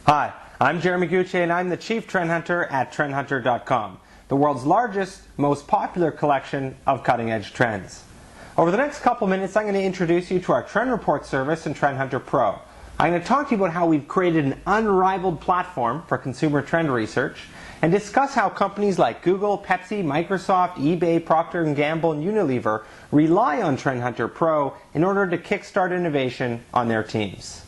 Hi, I'm Jeremy Gucci and I'm the Chief Trend Hunter at TrendHunter.com, the world's largest, most popular collection of cutting-edge trends. Over the next couple minutes, I'm going to introduce you to our Trend Report service in Trend Hunter Pro. I'm going to talk to you about how we've created an unrivaled platform for consumer trend research and discuss how companies like Google, Pepsi, Microsoft, eBay, Procter & Gamble, and Unilever rely on Trend Hunter Pro in order to kickstart innovation on their teams.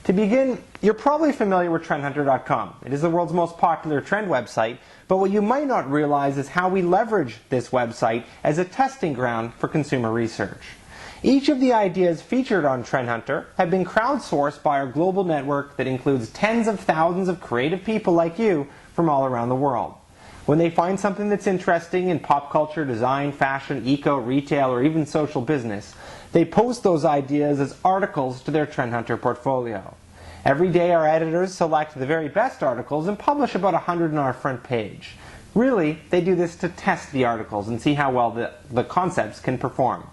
To begin, you're probably familiar with TrendHunter.com. It is the world's most popular trend website, but what you might not realize is how we leverage this website as a testing ground for consumer research. Each of the ideas featured on Trend Hunter have been crowdsourced by our global network that includes tens of thousands of creative people like you from all around the world. When they find something that's interesting in pop culture, design, fashion, eco, retail, or even social business, they post those ideas as articles to their Trend Hunter portfolio. Every day our editors select the very best articles and publish about 100 on our front page. Really, they do this to test the articles and see how well the concepts can perform.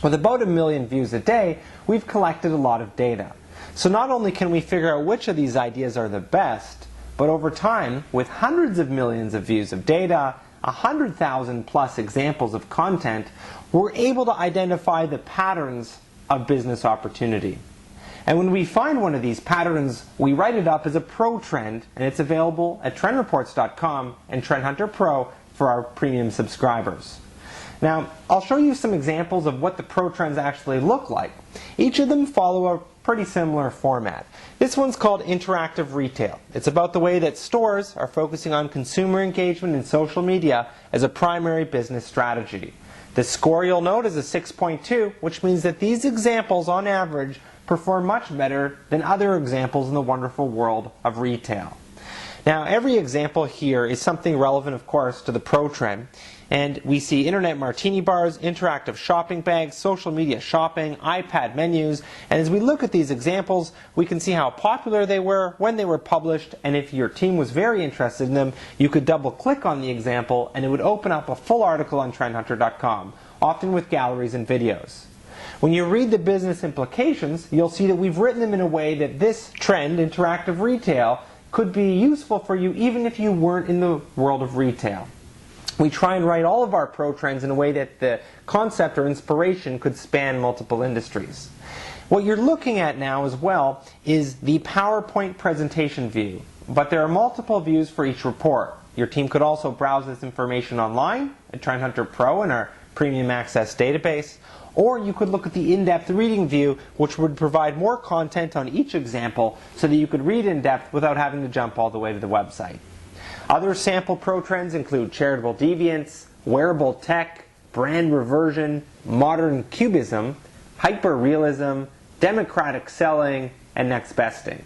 With about 1 million views a day, we've collected a lot of data. So not only can we figure out which of these ideas are the best, but over time, with hundreds of millions of views of data, 100,000 plus examples of content, we're able to identify the patterns of business opportunity. And when we find one of these patterns, we write it up as a pro trend, and it's available at trendreports.com and Trend Hunter Pro for our premium subscribers. Now, I'll show you some examples of what the pro trends actually look like. Each of them follow a pretty similar format. This one's called Interactive Retail. It's about the way that stores are focusing on consumer engagement in social media as a primary business strategy. The score you'll note is a 6.2, which means that these examples on average perform much better than other examples in the wonderful world of retail. Now, every example here is something relevant, of course, to the pro trend. And we see internet martini bars, interactive shopping bags, social media shopping, iPad menus. And as we look at these examples, we can see how popular they were, when they were published, and if your team was very interested in them, you could double click on the example and it would open up a full article on TrendHunter.com, often with galleries and videos. When you read the business implications, you'll see that we've written them in a way that this trend, interactive retail, could be useful for you even if you weren't in the world of retail. We try and write all of our pro trends in a way that the concept or inspiration could span multiple industries. What you're looking at now as well is the PowerPoint presentation view, but there are multiple views for each report. Your team could also browse this information online at Trend Hunter Pro in our Premium Access database, or you could look at the in-depth reading view, which would provide more content on each example so that you could read in depth without having to jump all the way to the website. Other sample pro trends include charitable deviance, wearable tech, brand reversion, modern cubism, hyper-realism, democratic selling, and next besting.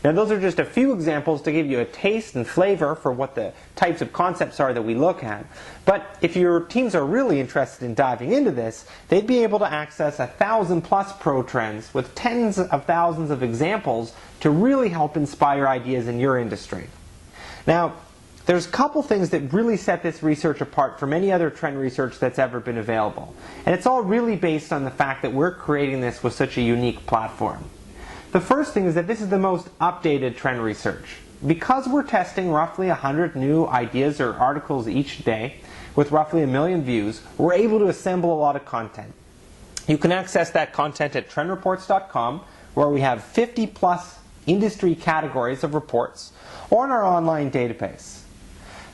Now those are just a few examples to give you a taste and flavor for what the types of concepts are that we look at. But if your teams are really interested in diving into this, they'd be able to access 1,000 plus pro trends with tens of thousands of examples to really help inspire ideas in your industry. Now, there's a couple things that really set this research apart from any other trend research that's ever been available. And it's all really based on the fact that we're creating this with such a unique platform. The first thing is that this is the most updated trend research. Because we're testing roughly 100 new ideas or articles each day with roughly 1 million views, we're able to assemble a lot of content. You can access that content at trendreports.com, where we have 50 plus industry categories of reports, or in our online database.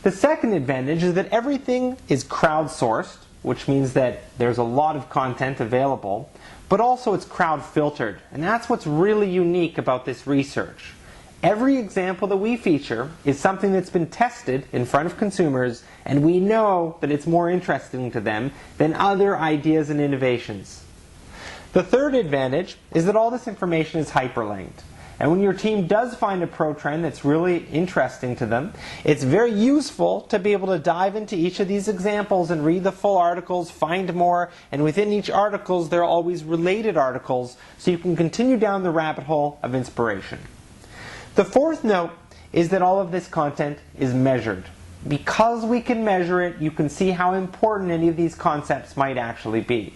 The second advantage is that everything is crowdsourced, which means that there's a lot of content available, but also it's crowd filtered. And that's what's really unique about this research. Every example that we feature is something that's been tested in front of consumers, and we know that it's more interesting to them than other ideas and innovations. The third advantage is that all this information is hyperlinked. And when your team does find a pro trend that's really interesting to them, it's very useful to be able to dive into each of these examples and read the full articles, find more, and within each article there are always related articles so you can continue down the rabbit hole of inspiration. The fourth note is that all of this content is measured. Because we can measure it, you can see how important any of these concepts might actually be.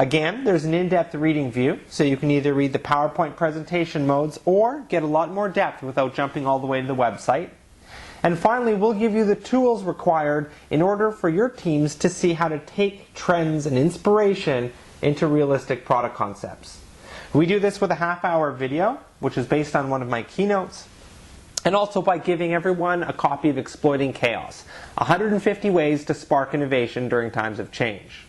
Again, there's an in-depth reading view, so you can either read the PowerPoint presentation modes or get a lot more depth without jumping all the way to the website. And finally, we'll give you the tools required in order for your teams to see how to take trends and inspiration into realistic product concepts. We do this with a half-hour video, which is based on one of my keynotes, and also by giving everyone a copy of Exploiting Chaos, 150 Ways to Spark Innovation During Times of Change.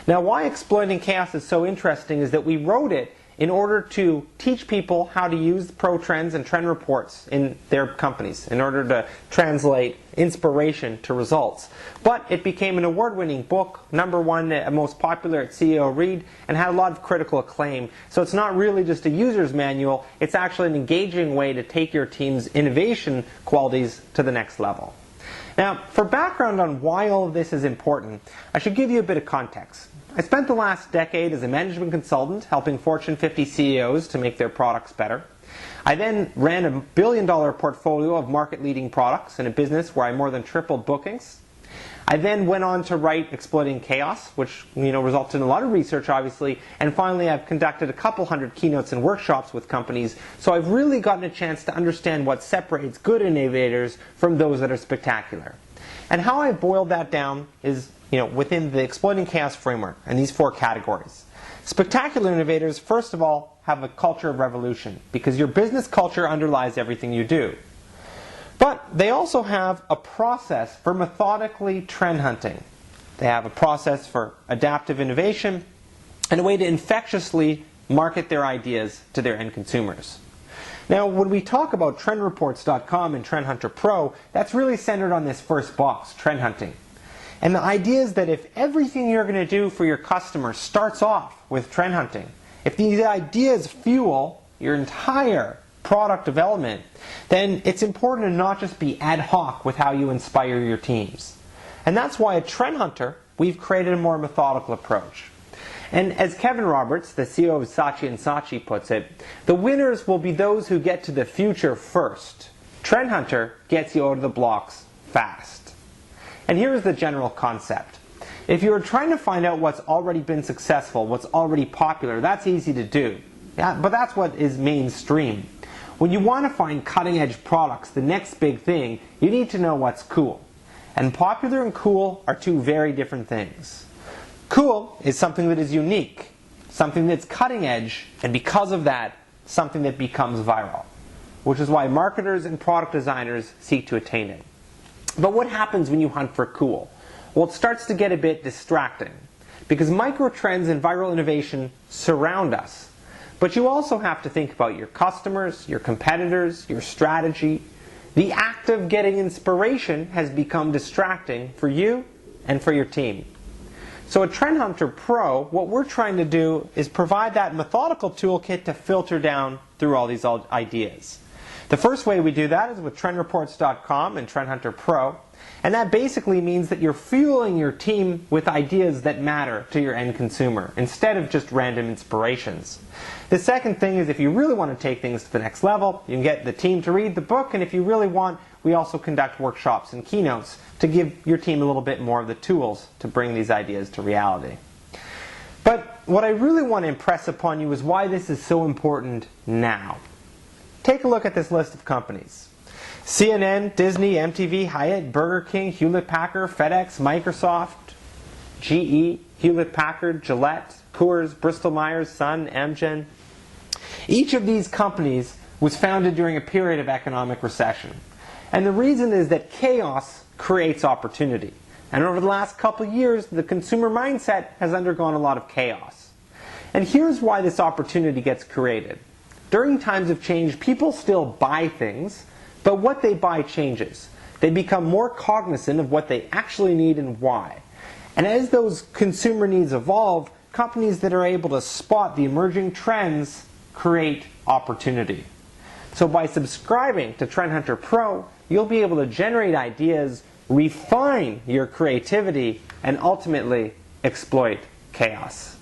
Now, why Exploiting Chaos is so interesting is that we wrote it in order to teach people how to use pro trends and trend reports in their companies, in order to translate inspiration to results. But it became an award-winning book, #1 most popular at CEO Read, and had a lot of critical acclaim. So it's not really just a user's manual, it's actually an engaging way to take your team's innovation qualities to the next level. Now, for background on why all of this is important, I should give you a bit of context. I spent the last decade as a management consultant helping Fortune 50 CEOs to make their products better. I then ran a billion-dollar portfolio of market-leading products in a business where I more than tripled bookings. I then went on to write Exploiting Chaos, which resulted in a lot of research, obviously. And finally, I've conducted a couple hundred keynotes and workshops with companies. So I've really gotten a chance to understand what separates good innovators from those that are spectacular. And how I boiled that down is within the Exploiting Chaos framework and these 4 categories. Spectacular innovators, first of all, have a culture of revolution because your business culture underlies everything you do. But they also have a process for methodically trend hunting. They have a process for adaptive innovation and a way to infectiously market their ideas to their end consumers. Now, when we talk about TrendReports.com and Trend Hunter Pro, that's really centered on this first box, trend hunting. And the idea is that if everything you're going to do for your customer starts off with trend hunting, if these ideas fuel your entire product development, then it's important to not just be ad hoc with how you inspire your teams. And that's why at Trend Hunter, we've created a more methodical approach. And as Kevin Roberts, the CEO of Saatchi & Saatchi puts it, the winners will be those who get to the future first. Trend Hunter gets you out of the blocks fast. And here's the general concept. If you're trying to find out what's already been successful, what's already popular, that's easy to do. Yeah, but that's what is mainstream. When you want to find cutting-edge products, the next big thing, you need to know what's cool. And popular and cool are 2 very different things. Cool is something that is unique, something that's cutting edge, and because of that, something that becomes viral, which is why marketers and product designers seek to attain it. But what happens when you hunt for cool? Well, it starts to get a bit distracting, because micro-trends and viral innovation surround us. But you also have to think about your customers, your competitors, your strategy. The act of getting inspiration has become distracting for you and for your team. So at Trend Hunter Pro, what we're trying to do is provide that methodical toolkit to filter down through all these ideas. The first way we do that is with TrendReports.com and Trend Hunter Pro. And that basically means that you're fueling your team with ideas that matter to your end consumer, instead of just random inspirations. The second thing is if you really want to take things to the next level, you can get the team to read the book, and if you really want, we also conduct workshops and keynotes to give your team a little bit more of the tools to bring these ideas to reality. But what I really want to impress upon you is why this is so important now. Take a look at this list of companies. CNN, Disney, MTV, Hyatt, Burger King, Hewlett-Packard, FedEx, Microsoft, GE, Hewlett-Packard, Gillette, Coors, Bristol-Myers, Sun, Amgen. Each of these companies was founded during a period of economic recession. And the reason is that chaos creates opportunity. And over the last couple of years, the consumer mindset has undergone a lot of chaos. And here's why this opportunity gets created. During times of change, people still buy things, but what they buy changes. They become more cognizant of what they actually need and why. And as those consumer needs evolve, companies that are able to spot the emerging trends create opportunity. So by subscribing to Trend Hunter Pro, you'll be able to generate ideas, refine your creativity, and ultimately exploit chaos.